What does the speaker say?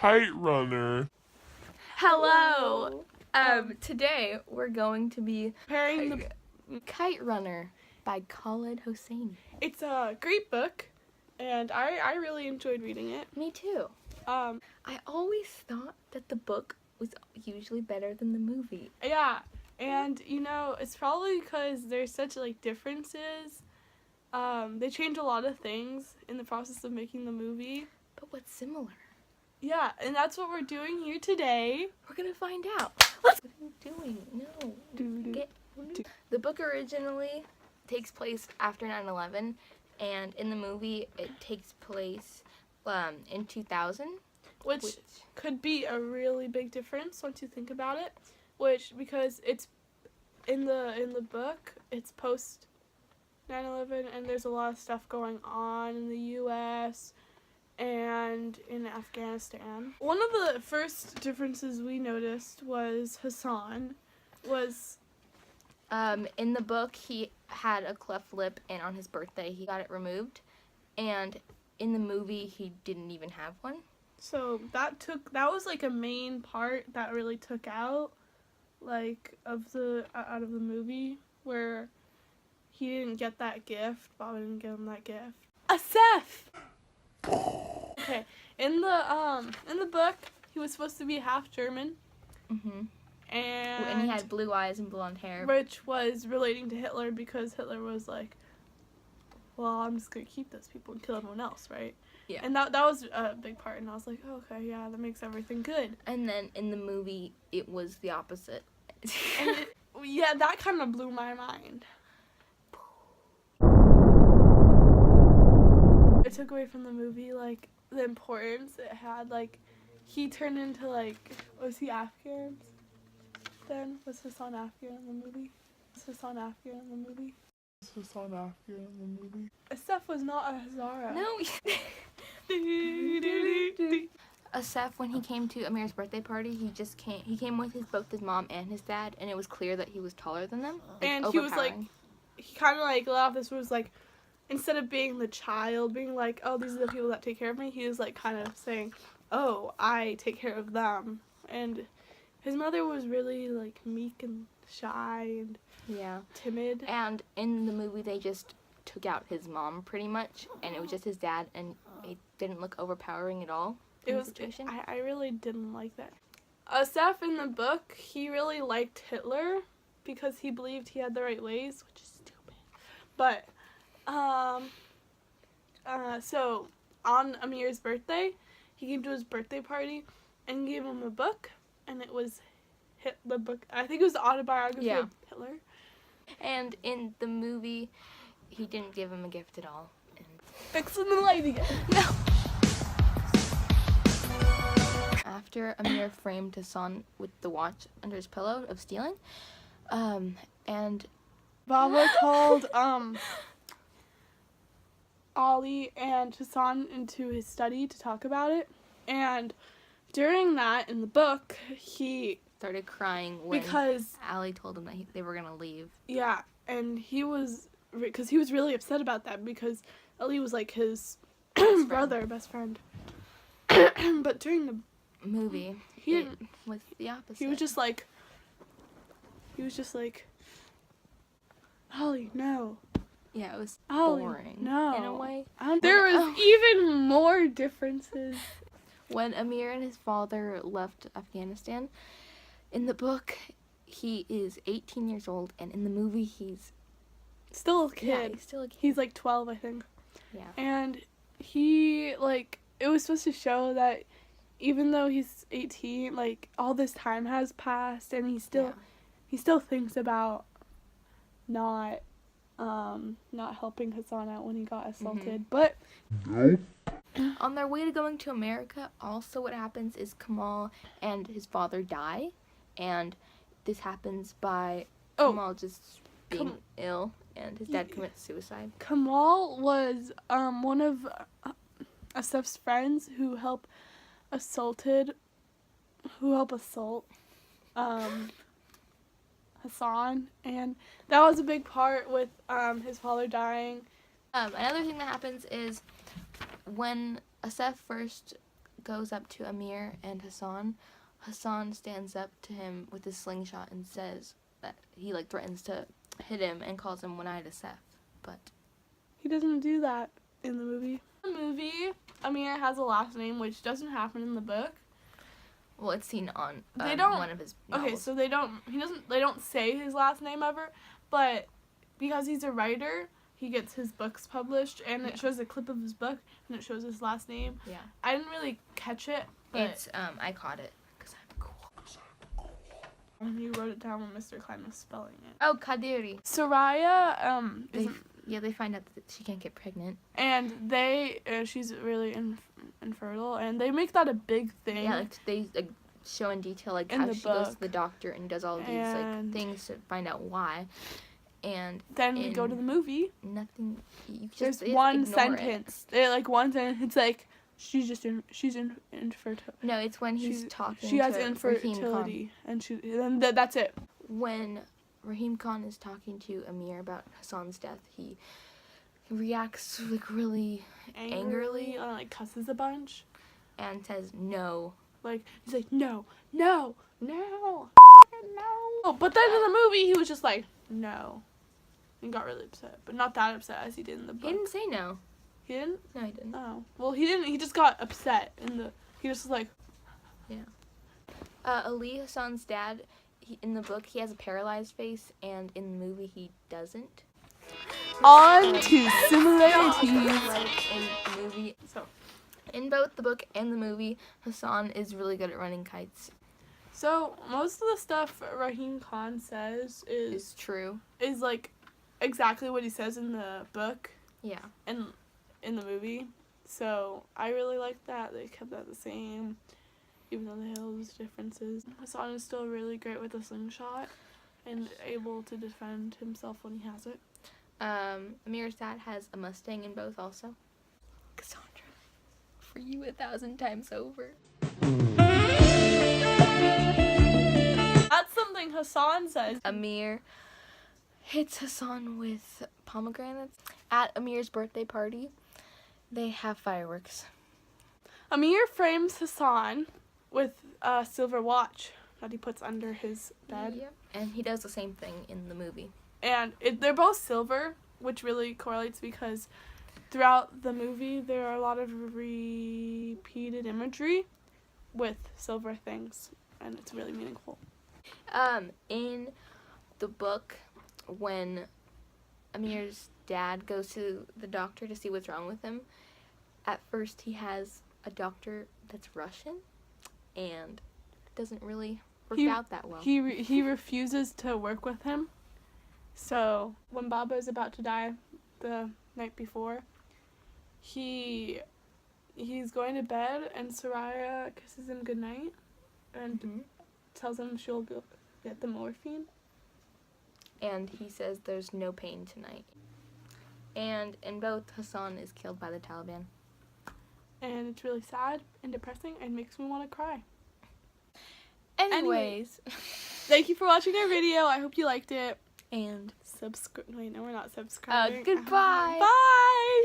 Kite Runner. Hello. Today we're going to be Comparing the Kite Runner by Khaled Hosseini. It's a great book, and I really enjoyed reading it. Me too. Um, I always thought that the book was usually better than the movie. yeah, and it's probably because there's such differences. They change a lot of things in the process of making the movie. But what's similar? Yeah, and that's what we're doing here today. We're gonna find out. What are you doing? No. Do. The book originally takes place after 9/11, and in the movie it takes place in 2000. Which could be a really big difference once you think about it. Because it's in the book, it's post 9/11, and there's a lot of stuff going on in the U.S. and in Afghanistan. One of the first differences we noticed was Hassan was... In the book, he had a cleft lip, and on his birthday, he got it removed. And in the movie, he didn't even have one. So that was a main part that really took out out of the movie, where he didn't get that gift. Bob didn't give him that gift. Asif. Okay, in the book, he was supposed to be half German. Mhm. And he had blue eyes and blonde hair. Which was relating to Hitler, because Hitler was like, well, I'm just gonna keep those people and kill everyone else, right? Yeah. And that was a big part, and I was like, oh, okay, yeah, that makes everything good. And then in the movie, it was the opposite. Yeah, that kind of blew my mind. It took away from the movie, the importance it had. He turned into, was he Afghan then? Was Hassan Afghan in the movie? Asif was not a Hazara. No. Asif, when he came to Amir's birthday party, he came with both his mom and his dad, and it was clear that he was taller than them. And he was he kind of let off this was instead of being the child, being like, oh, these are the people that take care of me, he was kind of saying, oh, I take care of them. And his mother was really meek and shy and timid. And in the movie, they just took out his mom pretty much, and it was just his dad, and it didn't look overpowering at all. I really didn't like that. Asaf in the book, he really liked Hitler because he believed he had the right ways, which is stupid. But so on Amir's birthday, he came to his birthday party and gave him a book, and it was the book. I think it was the autobiography of Hitler. And in the movie, he didn't give him a gift at all. Fixing the light again. No. After Amir framed Hassan with the watch under his pillow of stealing, and Baba called Ali and Hassan into his study to talk about it, and during that, in the book, he started crying because Ali told him that they were gonna leave. Yeah, and because he was really upset about that, because Ali was his best friend. But during the movie, it was the opposite. He was just like, Ali, no. Yeah, it was Ali, boring. No. In a way. There was even more differences. When Amir and his father left Afghanistan, in the book, he is 18 years old, and in the movie, he's still a kid. Yeah, he's still a kid. He's 12, I think. Yeah. And he, it was supposed to show that even though he's 18, all this time has passed, and he still thinks about not helping Hassan out when he got assaulted. Mm-hmm. But Nope. On their way to going to America, also what happens is Kamal and his father die, and this happens by Kamal just being ill, and his dad commits suicide. Kamal was one of Asif's friends who help assault Hassan, and that was a big part with his father dying. Another thing that happens is when Asif first goes up to Amir and Hassan, Hassan stands up to him with his slingshot and says that he like threatens to hit him and calls him one-eyed Asef, but he doesn't do that in the movie. In the movie, Amir has a last name which doesn't happen in the book. Well, it's seen on one of his novels. Okay, so they don't say his last name ever, but because he's a writer, he gets his books published, and it shows a clip of his book, and it shows his last name. Yeah. I didn't really catch it, but It's, I caught it, because I'm cool. And you wrote it down when Mr. Klein was spelling it. Oh, Kadiri. Soraya, They find out that she can't get pregnant. and she's really infertile, and they make that a big thing. Yeah, like, they show in detail, like, In how the she goes book. to the doctor and does all these, And- like, things to find out why. And Then we go to the movie. nothing, you just There's you one ignore it. sentence. One sentence. It's like she's infertile. No, it's when he's talking She has to Raheem infertility, and that's it. Khan. When Raheem Khan is talking to Amir about Hassan's death, he reacts like really angrily and like cusses a bunch. and says no. Like he's like no, no. But then in the movie he was just like no, and got really upset, but not that upset as he did in the book. He didn't say no. He didn't? No, he didn't. Oh, well he didn't. He just got upset he just was like. Ali Hassan's dad, in the book, he has a paralyzed face, and in the movie, he doesn't. On to similarities. In the movie, So, in both the book and the movie, Hassan is really good at running kites. so most of the stuff Raheem Khan says It's true. is like exactly what he says in the book Yeah. and in the movie. So I really like that they kept that the same, even though there was differences. Hassan is still really great with a slingshot and able to defend himself when he has it. Amir's dad has a Mustang in both also. Cassandra, for you 1,000 times over. That's something Hassan says. Amir hits Hassan with pomegranates. At Amir's birthday party, they have fireworks. Amir frames Hassan with a silver watch that he puts under his bed. Yep. And he does the same thing in the movie. And they're both silver, which really correlates because throughout the movie there are a lot of repeated imagery with silver things, and it's really meaningful. In the book, when Amir's dad goes to the doctor to see what's wrong with him, at first he has a doctor that's Russian, and it doesn't really work out that well. He refuses to work with him. So when Baba is about to die the night before, he's going to bed, and Soraya kisses him goodnight and tells him she'll go get the morphine. And he says there's no pain tonight. And in both, Hassan is killed by the Taliban. And it's really sad and depressing and makes me want to cry. Anyways. Thank you for watching our video. I hope you liked it. And Subscribe. Wait, no, we're not subscribing. goodbye. Bye.